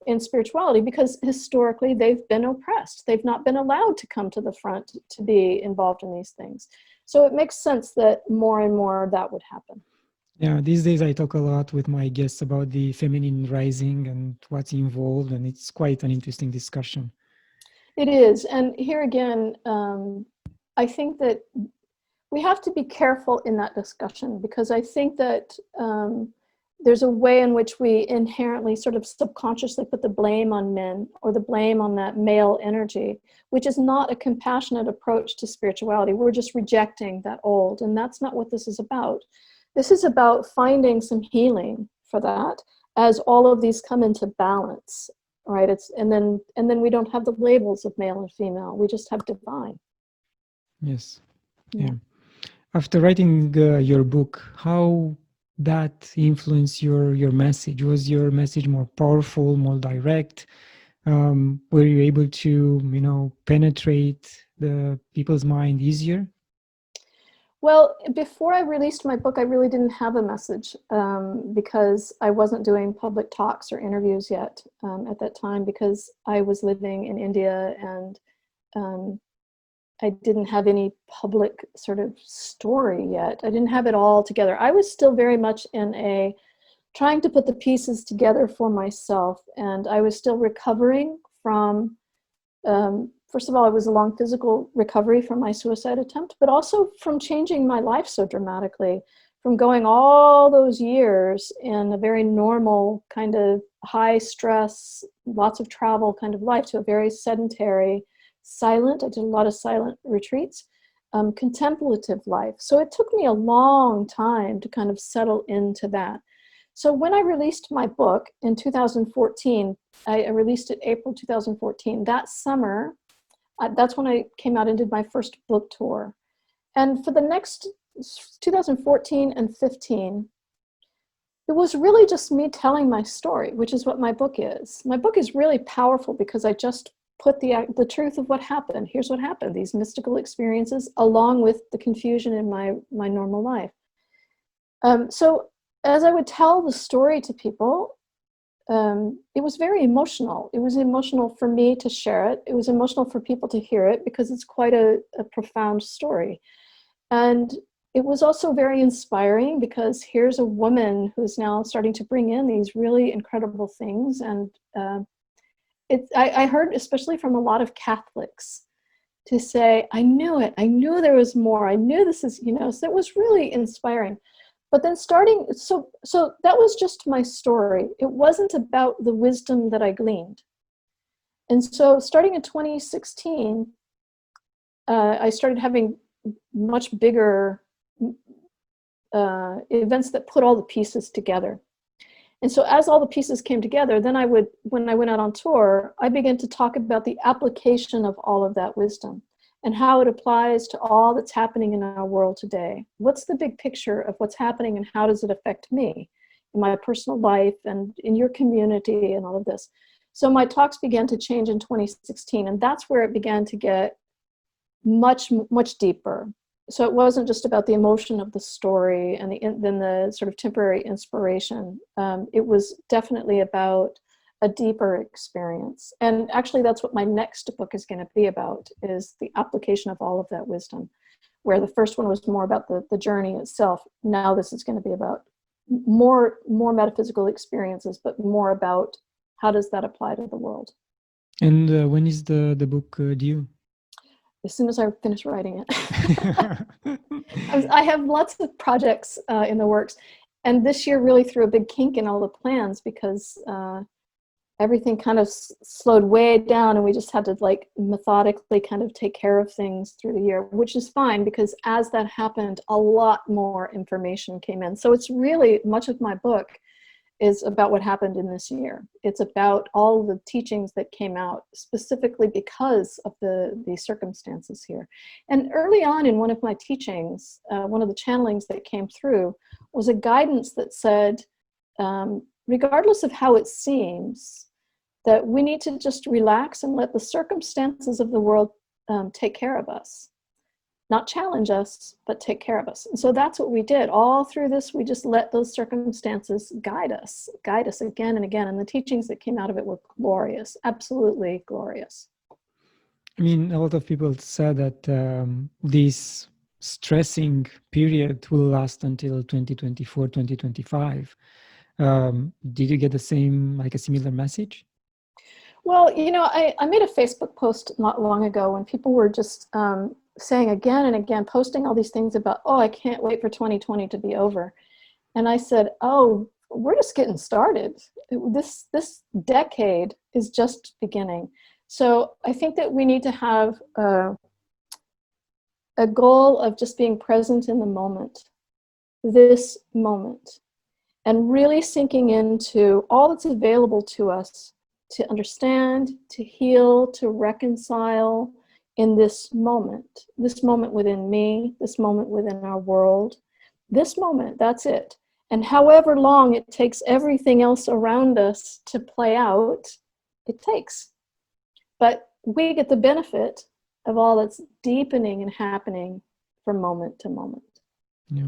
in spirituality, because historically they've been oppressed. They've not been allowed to come to the front to be involved in these things. So it makes sense that more and more that would happen. Yeah, these days I talk a lot with my guests about the feminine rising and what's involved, and it's quite an interesting discussion. It is. And here again, I think that we have to be careful in that discussion, because I think that there's a way in which we inherently sort of subconsciously put the blame on men, or the blame on that male energy, which is not a compassionate approach to spirituality. We're just rejecting that old, and that's not what this is about. This is about finding some healing for that as all of these come into balance, right? And then we don't have the labels of male and female. We just have divine. Yes. Yeah. After writing your book, how that influenced your message? Was your message more powerful, more direct? Were you able to, penetrate the people's mind easier? Well, before I released my book, I really didn't have a message because I wasn't doing public talks or interviews yet at that time, because I was living in India, and I didn't have any public sort of story yet. I didn't have it all together. I was still very much in trying to put the pieces together for myself. And I was still recovering from, first of all, it was a long physical recovery from my suicide attempt, but also from changing my life so dramatically, from going all those years in a very normal kind of high stress, lots of travel kind of life, to a very sedentary, silent, I did a lot of silent retreats, contemplative life. So it took me a long time to kind of settle into that. So when I released my book in 2014, I released it April 2014, that summer, that's when I came out and did my first book tour. And for the next 2014 and 15, it was really just me telling my story, which is what my book is. My book is really powerful because I just put the truth of what happened. Here's what happened, these mystical experiences, along with the confusion in my normal life. So as I would tell the story to people, it was very emotional. It was emotional for me to share it. It was emotional for people to hear it, because it's quite a profound story. And it was also very inspiring, because here's a woman who's now starting to bring in these really incredible things. And I heard, especially from a lot of Catholics, to say, I knew it. I knew there was more. I knew this is, so it was really inspiring. But then so that was just my story. It wasn't about the wisdom that I gleaned. And so starting in 2016, I started having much bigger events that put all the pieces together. And so as all the pieces came together, then when I went out on tour, I began to talk about the application of all of that wisdom. and how it applies to all that's happening in our world today. What's the big picture of what's happening and how does it affect me in my personal life and in your community and all of this? So my talks began to change in 2016, and that's where it began to get much, much deeper. So it wasn't just about the emotion of the story and then the sort of temporary inspiration. It was definitely about a deeper experience. And actually that's what my next book is going to be about, is the application of all of that wisdom. Where the first one was more about the journey itself. Now this is going to be about more metaphysical experiences, but more about how does that apply to the world. And when is the book due? As soon as I finish writing it. I have lots of projects in the works. And this year really threw a big kink in all the plans because everything kind of slowed way down, and we just had to like methodically kind of take care of things through the year, which is fine because as that happened, a lot more information came in. So it's really, much of my book is about what happened in this year. It's about all the teachings that came out specifically because of the circumstances here. And early on in one of my teachings, one of the channelings that came through was a guidance that said, regardless of how it seems, that we need to just relax and let the circumstances of the world take care of us. Not challenge us, but take care of us. And so that's what we did. All through this, we just let those circumstances guide us again and again. And the teachings that came out of it were glorious, absolutely glorious. I mean, a lot of people said that this stressing period will last until 2024, 2025. Did you get the same, like a similar message? Well, you know, I made a Facebook post not long ago when people were just saying again and again, posting all these things about, oh, I can't wait for 2020 to be over. And I said, oh, we're just getting started. This decade is just beginning. So I think that we need to have a goal of just being present in the moment, this moment, and really sinking into all that's available to us to understand, to heal, to reconcile in this moment within me, this moment within our world, this moment, that's it. And however long it takes everything else around us to play out, it takes. But we get the benefit of all that's deepening and happening from moment to moment. Yeah.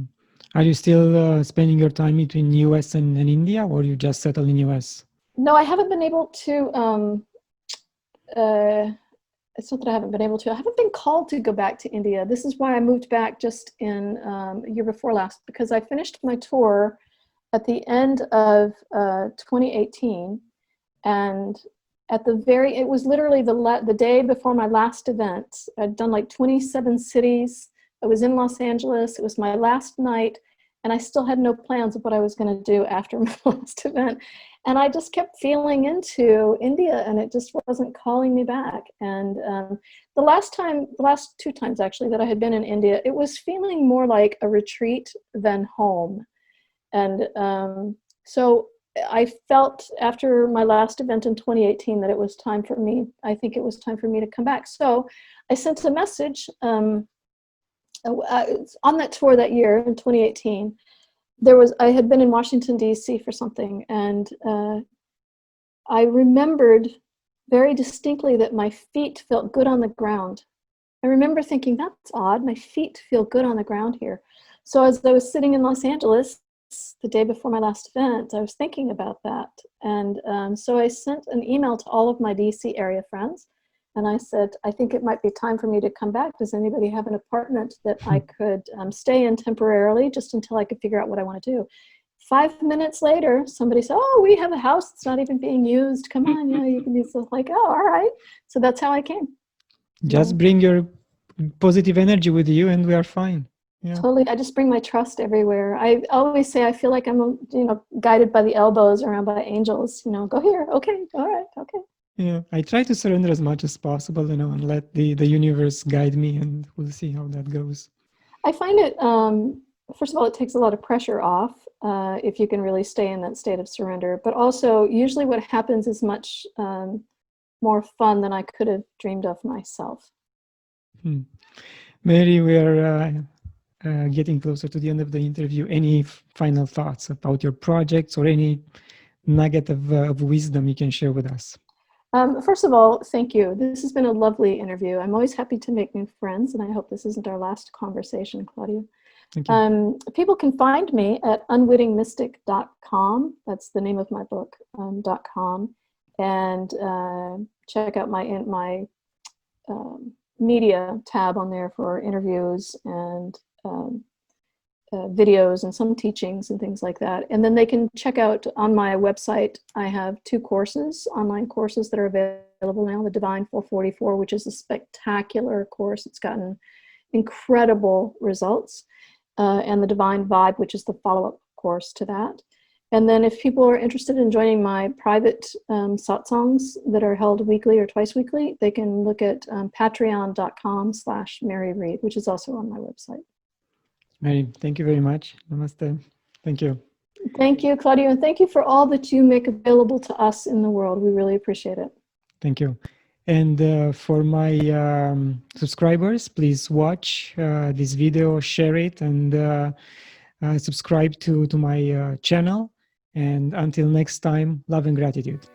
Are you still spending your time between US and India, or you just settled in US? No, I haven't been able to, it's not that I haven't been able to, I haven't been called to go back to India. This is why I moved back just in year before last, because I finished my tour at the end of 2018. And at it was literally the day before my last event. I'd done like 27 cities. I was in Los Angeles. It was my last night. And I still had no plans of what I was going to do after my last event. And I just kept feeling into India, and it just wasn't calling me back. And the last two times actually that I had been in India, it was feeling more like a retreat than home. And so I felt after my last event in 2018 that it was time for me. I think it was time for me to come back. So I sent a message on that tour that year in 2018. I had been in Washington, D.C. for something, and I remembered very distinctly that my feet felt good on the ground. I remember thinking, that's odd, my feet feel good on the ground here. So as I was sitting in Los Angeles the day before my last event, I was thinking about that. And so I sent an email to all of my DC area friends. And I said, I think it might be time for me to come back. Does anybody have an apartment that I could stay in temporarily just until I could figure out what I want to do? 5 minutes later, somebody said, oh, we have a house that's not even being used. Come on, you can use it. Like, oh, all right. So that's how I came. Just bring your positive energy with you and we are fine. Yeah. Totally. I just bring my trust everywhere. I always say I feel like I'm, guided by the elbows around by angels. Go here. Okay. All right. Okay. Yeah, I try to surrender as much as possible, and let the universe guide me, and we'll see how that goes. I find it, first of all, it takes a lot of pressure off if you can really stay in that state of surrender. But also, usually what happens is much more fun than I could have dreamed of myself. Hmm. Mary, we are getting closer to the end of the interview. Any final thoughts about your projects or any nugget of wisdom you can share with us? First of all, thank you. This has been a lovely interview. I'm always happy to make new friends, and I hope this isn't our last conversation, Claudiu. Thank you. People can find me at unwittingmystic.com. That's the name of my book, .com. And check out my media tab on there for interviews and videos and some teachings and things like that. And then they can check out on my website, I have 2 courses, online courses that are available now. The Divine 444, which is a spectacular course. It's gotten incredible results. And the Divine Vibe, which is the follow-up course to that. And then if people are interested in joining my private satsangs that are held weekly or twice weekly, they can look at patreon.com/Mary Reed, which is also on my website. Mary, thank you very much. Namaste. Thank you. Thank you, Claudio, and thank you for all that you make available to us in the world. We really appreciate it. Thank you. And for my subscribers, please watch this video, share it, and subscribe to my channel. And until next time, love and gratitude.